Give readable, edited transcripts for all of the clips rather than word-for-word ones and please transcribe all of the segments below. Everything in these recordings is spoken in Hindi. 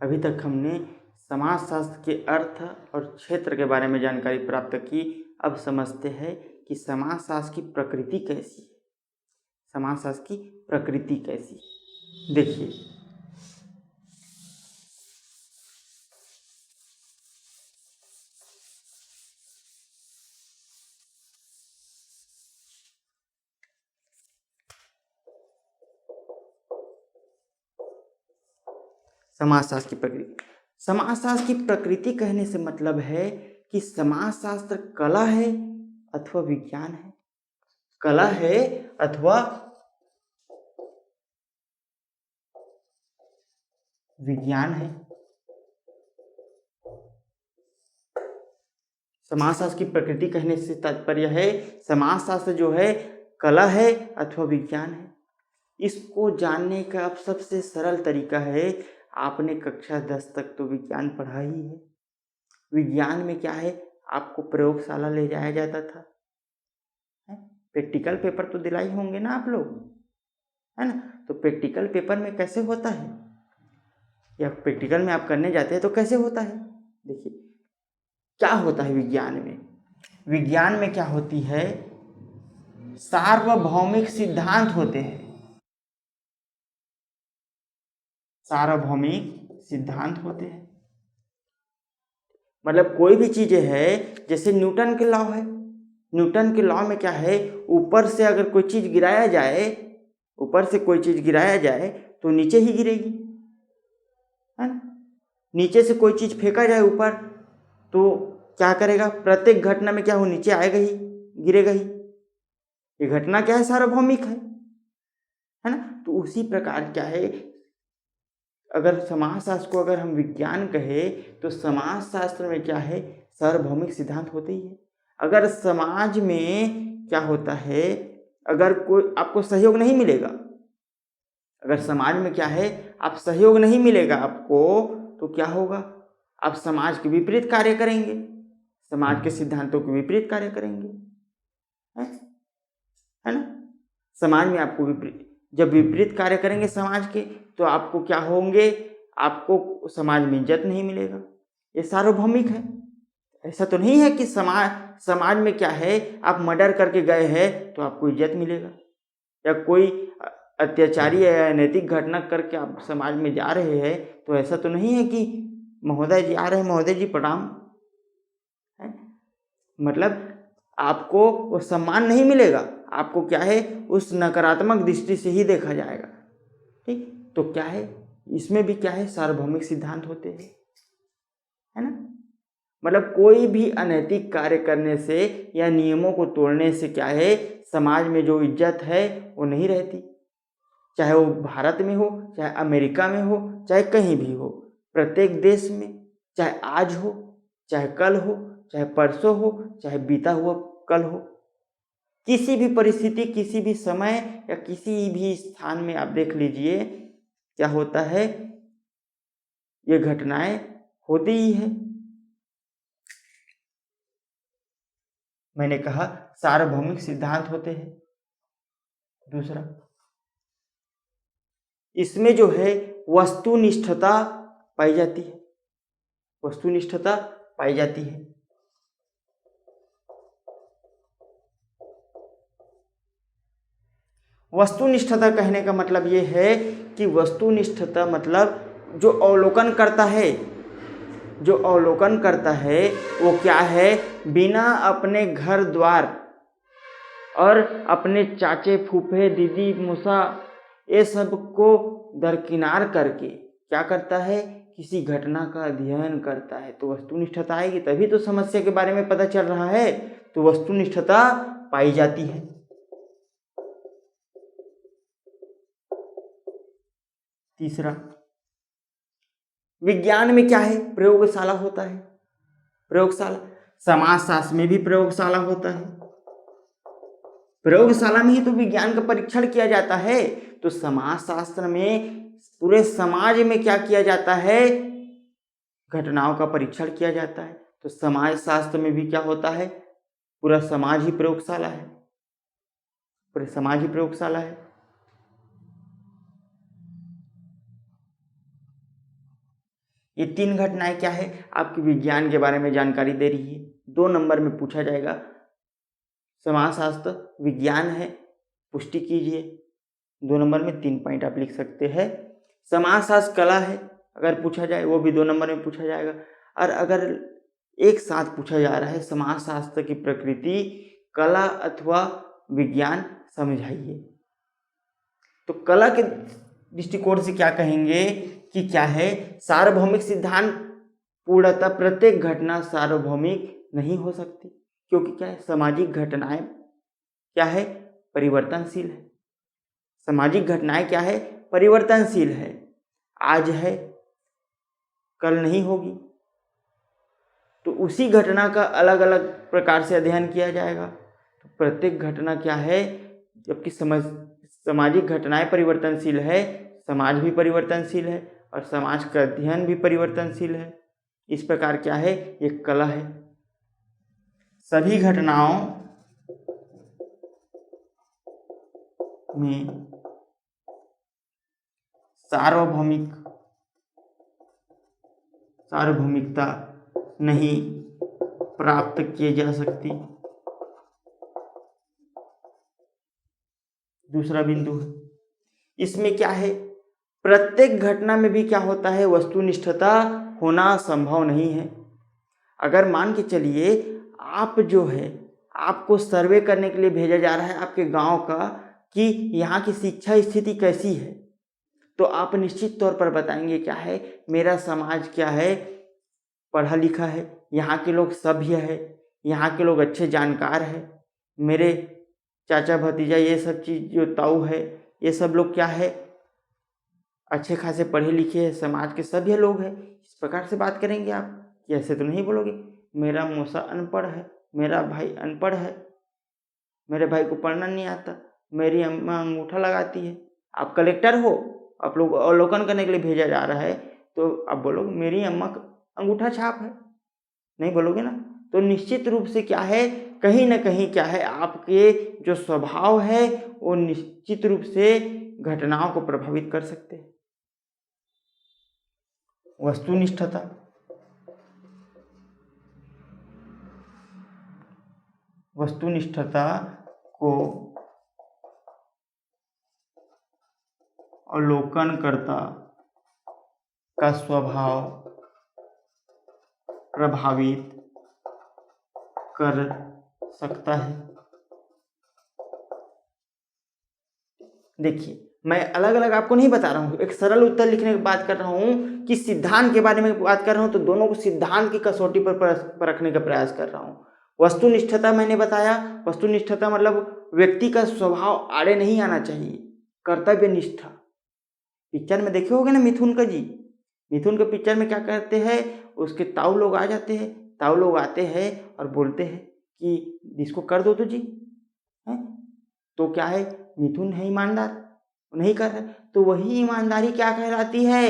अभी तक हमने समाजशास्त्र के अर्थ और क्षेत्र के बारे में जानकारी प्राप्त की। अब समझते हैं कि समाजशास्त्र की प्रकृति कैसी है। समाजशास्त्र की प्रकृति कैसी, देखिए समाजशास्त्र की प्रकृति। समाजशास्त्र की प्रकृति कहने से मतलब है कि समाजशास्त्र कला है अथवा विज्ञान है। कला है अथवा विज्ञान है। समाजशास्त्र की प्रकृति कहने से तात्पर्य है समाजशास्त्र जो है कला है अथवा विज्ञान है। इसको जानने का अब सबसे सरल तरीका है, आपने कक्षा 10 तक तो विज्ञान पढ़ा ही है। विज्ञान में क्या है, आपको प्रयोगशाला ले जाया जाता था, प्रैक्टिकल पेपर तो दिलाए होंगे ना आप लोग, है ना। तो प्रैक्टिकल पेपर में कैसे होता है, या प्रैक्टिकल में आप करने जाते हैं तो कैसे होता है। देखिए क्या होता है विज्ञान में। विज्ञान में क्या होती है, सार्वभौमिक सिद्धांत होते हैं। सार्वभौमिक सिद्धांत होते हैं, मतलब कोई भी चीजें है, जैसे न्यूटन के लॉ है। न्यूटन के लॉ में क्या है, ऊपर से अगर कोई चीज गिराया जाए, ऊपर से कोई चीज गिराया जाए तो नीचे ही गिरेगी, है ना। नीचे से कोई चीज फेंका जाए ऊपर तो क्या करेगा, प्रत्येक घटना में क्या हो, नीचे आएगा ही, गिरेगा ही। ये घटना क्या है, सार्वभौमिक है ना। तो उसी प्रकार क्या है, अगर समाजशास्त्र को अगर हम विज्ञान कहे तो समाजशास्त्र में क्या है, सार्वभौमिक सिद्धांत होते ही है। अगर समाज में क्या होता है, अगर कोई आपको सहयोग नहीं मिलेगा, अगर समाज में क्या है, आप सहयोग नहीं मिलेगा आपको, तो क्या होगा, आप समाज के विपरीत कार्य करेंगे, समाज के सिद्धांतों के विपरीत कार्य करेंगे, है ना। समाज में आपको जब विपरीत कार्य करेंगे समाज के, तो आपको क्या होंगे, आपको समाज में इज्जत नहीं मिलेगा। ये सार्वभौमिक है। ऐसा तो नहीं है कि समाज में क्या है, आप मर्डर करके गए हैं तो आपको इज्जत मिलेगा, या कोई अत्याचारी या अनैतिक घटना करके आप समाज में जा रहे हैं तो ऐसा तो नहीं है कि महोदय जी आ रहे हैं, महोदय जी प्रणाम, है। मतलब आपको वो सम्मान नहीं मिलेगा, आपको क्या है, उस नकारात्मक दृष्टि से ही देखा जाएगा, ठीक। तो क्या है, इसमें भी क्या है, सार्वभौमिक सिद्धांत होते हैं, है ना। मतलब कोई भी अनैतिक कार्य करने से या नियमों को तोड़ने से क्या है, समाज में जो इज्जत है वो नहीं रहती। चाहे वो भारत में हो, चाहे अमेरिका में हो, चाहे कहीं भी हो, प्रत्येक देश में, चाहे आज हो, चाहे कल हो, चाहे परसों हो, चाहे बीता हुआ कल हो, किसी भी परिस्थिति, किसी भी समय या किसी भी स्थान में आप देख लीजिए, क्या होता है, ये घटनाएं होती ही है। मैंने कहा सार्वभौमिक सिद्धांत होते हैं। दूसरा, इसमें जो है वस्तुनिष्ठता पाई जाती है, वस्तुनिष्ठता पाई जाती है। वस्तुनिष्ठता कहने का मतलब ये है कि वस्तुनिष्ठता मतलब जो अवलोकन करता है, जो अवलोकन करता है वो क्या है, बिना अपने घर द्वार और अपने चाचे फूफे दीदी मौसा ये सब को दरकिनार करके क्या करता है, किसी घटना का अध्ययन करता है, तो वस्तुनिष्ठता आएगी, तभी तो समस्या के बारे में पता चल रहा है, तो वस्तुनिष्ठता पाई जाती है। तीसरा, विज्ञान में क्या है, प्रयोगशाला होता है। प्रयोगशाला, समाजशास्त्र में भी प्रयोगशाला होता है, प्रयोगशाला में ही तो विज्ञान का परीक्षण किया जाता है। तो समाजशास्त्र में पूरे समाज में क्या किया जाता है, घटनाओं का परीक्षण किया जाता है। तो समाजशास्त्र में भी क्या होता है, पूरा समाज ही प्रयोगशाला है, पूरे समाज ही प्रयोगशाला है। ये 3 घटनाएं क्या है, आपके विज्ञान के बारे में जानकारी दे रही है। 2 नंबर में पूछा जाएगा समाजशास्त्र विज्ञान है, पुष्टि कीजिए। 2 नंबर में 3 पॉइंट आप लिख सकते हैं। समाजशास्त्र कला है, अगर पूछा जाए वो भी 2 नंबर में पूछा जाएगा। और अगर एक साथ पूछा जा रहा है समाजशास्त्र की प्रकृति, कला अथवा विज्ञान, समझाइए। तो कला के दृष्टिकोण से क्या कहेंगे कि क्या है, सार्वभौमिक सिद्धांत पूर्णतः प्रत्येक घटना सार्वभौमिक नहीं हो सकती, क्योंकि क्या है, सामाजिक घटनाएं क्या है, परिवर्तनशील है। सामाजिक घटनाएं क्या है, परिवर्तनशील है। आज है कल नहीं होगी, तो उसी घटना का अलग अलग प्रकार से अध्ययन किया जाएगा। तो प्रत्येक घटना क्या है, जबकि सामाजिक घटनाएं परिवर्तनशील है, समाज भी परिवर्तनशील है और समाज का अध्ययन भी परिवर्तनशील है। इस प्रकार क्या है, एक कला है। सभी घटनाओं में सार्वभौमिकता नहीं प्राप्त की जा सकती। दूसरा बिंदु है, इसमें क्या है, प्रत्येक घटना में भी क्या होता है, वस्तुनिष्ठता होना संभव नहीं है। अगर मान के चलिए आप जो है, आपको सर्वे करने के लिए भेजा जा रहा है आपके गांव का कि यहाँ की शिक्षा स्थिति कैसी है, तो आप निश्चित तौर पर बताएंगे क्या है, मेरा समाज क्या है, पढ़ा लिखा है, यहाँ के लोग सभ्य है, यहाँ के लोग अच्छे जानकार है, मेरे चाचा भतीजा ये सब चीज़ जो ताऊ है, ये सब लोग क्या है, अच्छे खासे पढ़े लिखे हैं, समाज के सभ्य लोग हैं। इस प्रकार से बात करेंगे आप, कि ऐसे तो नहीं बोलोगे मेरा मौसा अनपढ़ है, मेरा भाई अनपढ़ है, मेरे भाई को पढ़ना नहीं आता, मेरी अम्मा अंगूठा लगाती है। आप कलेक्टर हो, आप लोग अवलोकन करने के लिए भेजा जा रहा है, तो आप बोलोगे मेरी अम्मा अंगूठा छाप है, नहीं बोलोगे ना। तो निश्चित रूप से क्या है, कहीं ना कहीं क्या है, आपके जो स्वभाव है वो निश्चित रूप से घटनाओं को प्रभावित कर सकते हैं। वस्तुनिष्ठता को अवलोकनकर्ता का स्वभाव प्रभावित कर सकता है। देखिए, मैं अलग अलग आपको नहीं बता रहा हूँ, एक सरल उत्तर लिखने की बात कर रहा हूँ कि सिद्धांत के बारे में बात कर रहा हूँ, तो दोनों को सिद्धांत की कसौटी पर परखने का प्रयास कर रहा हूँ। वस्तुनिष्ठता मैंने बताया, वस्तुनिष्ठता मतलब व्यक्ति का स्वभाव आड़े नहीं आना चाहिए, कर्तव्य निष्ठा। पिक्चर में देखे होगे ना मिथुन का जी, मिथुन के पिक्चर में क्या करते हैं, उसके ताऊ लोग आ जाते हैं, ताऊ लोग आते हैं और बोलते हैं कि इसको कर दो तो जी है, तो क्या है, मिथुन है ईमानदार, नहीं कर रहे, तो वही ईमानदारी क्या कहलाती है,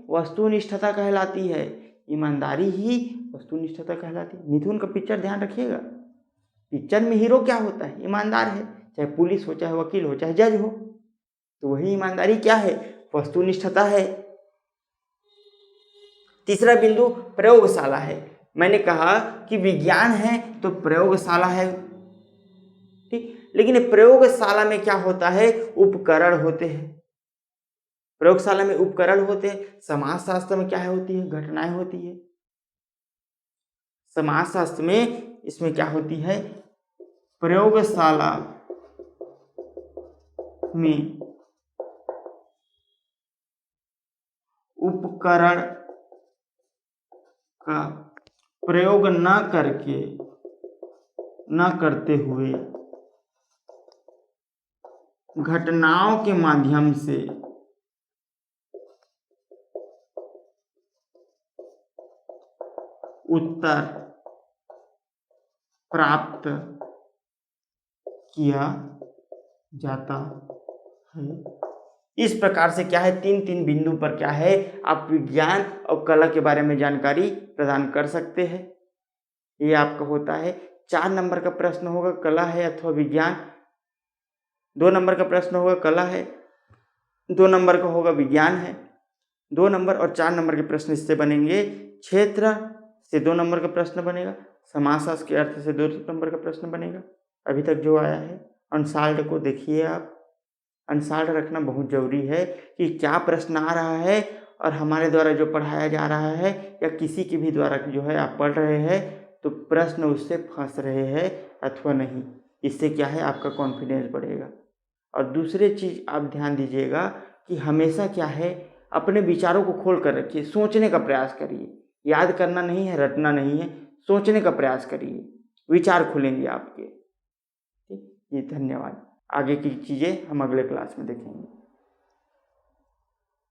वस्तुनिष्ठता कहलाती है। ईमानदारी ही वस्तुनिष्ठता कहलाती है। मिथुन का पिक्चर ध्यान रखिएगा, पिक्चर में हीरो क्या होता है, ईमानदार है, चाहे पुलिस हो, चाहे वकील हो, चाहे जज हो, तो वही ईमानदारी क्या है, वस्तुनिष्ठता है। तीसरा बिंदु प्रयोगशाला है। मैंने कहा कि विज्ञान है तो प्रयोगशाला है, ठीक, लेकिन प्रयोगशाला में क्या होता है, उपकरण होते हैं। प्रयोगशाला में उपकरण होते हैं। समाजशास्त्र में क्या होती है, घटनाएं होती है। समाजशास्त्र में इसमें क्या होती है, प्रयोगशाला में उपकरण का प्रयोग न करते हुए घटनाओं के माध्यम से उत्तर प्राप्त किया जाता है। इस प्रकार से क्या है, 3 बिंदु पर क्या है, आप विज्ञान और कला के बारे में जानकारी प्रदान कर सकते हैं। ये आपका होता है। 4 नंबर का प्रश्न होगा कला है अथवा विज्ञान, 2 नंबर का प्रश्न होगा कला है, 2 नंबर का होगा विज्ञान है। 2 नंबर और 4 नंबर के प्रश्न इससे बनेंगे। क्षेत्र से 2 नंबर का प्रश्न बनेगा। समासशास्त्र के अर्थ से 2 नंबर का प्रश्न बनेगा अभी तक जो आया है। अनसाल्ड को देखिए आप, अनसाल्ड रखना बहुत ज़रूरी है कि क्या प्रश्न आ रहा है और हमारे द्वारा जो पढ़ाया जा रहा है या किसी के भी द्वारा जो है आप पढ़ रहे हैं तो प्रश्न उससे फंस रहे हैं अथवा नहीं। इससे क्या है, आपका कॉन्फिडेंस बढ़ेगा। और दूसरी चीज़ आप ध्यान दीजिएगा कि हमेशा क्या है, अपने विचारों को खोल कर रखिए, सोचने का प्रयास करिए। याद करना नहीं है, रटना नहीं है, सोचने का प्रयास करिए, विचार खुलेंगे आपके। ठीक, जी धन्यवाद। आगे की चीज़ें हम अगले क्लास में देखेंगे।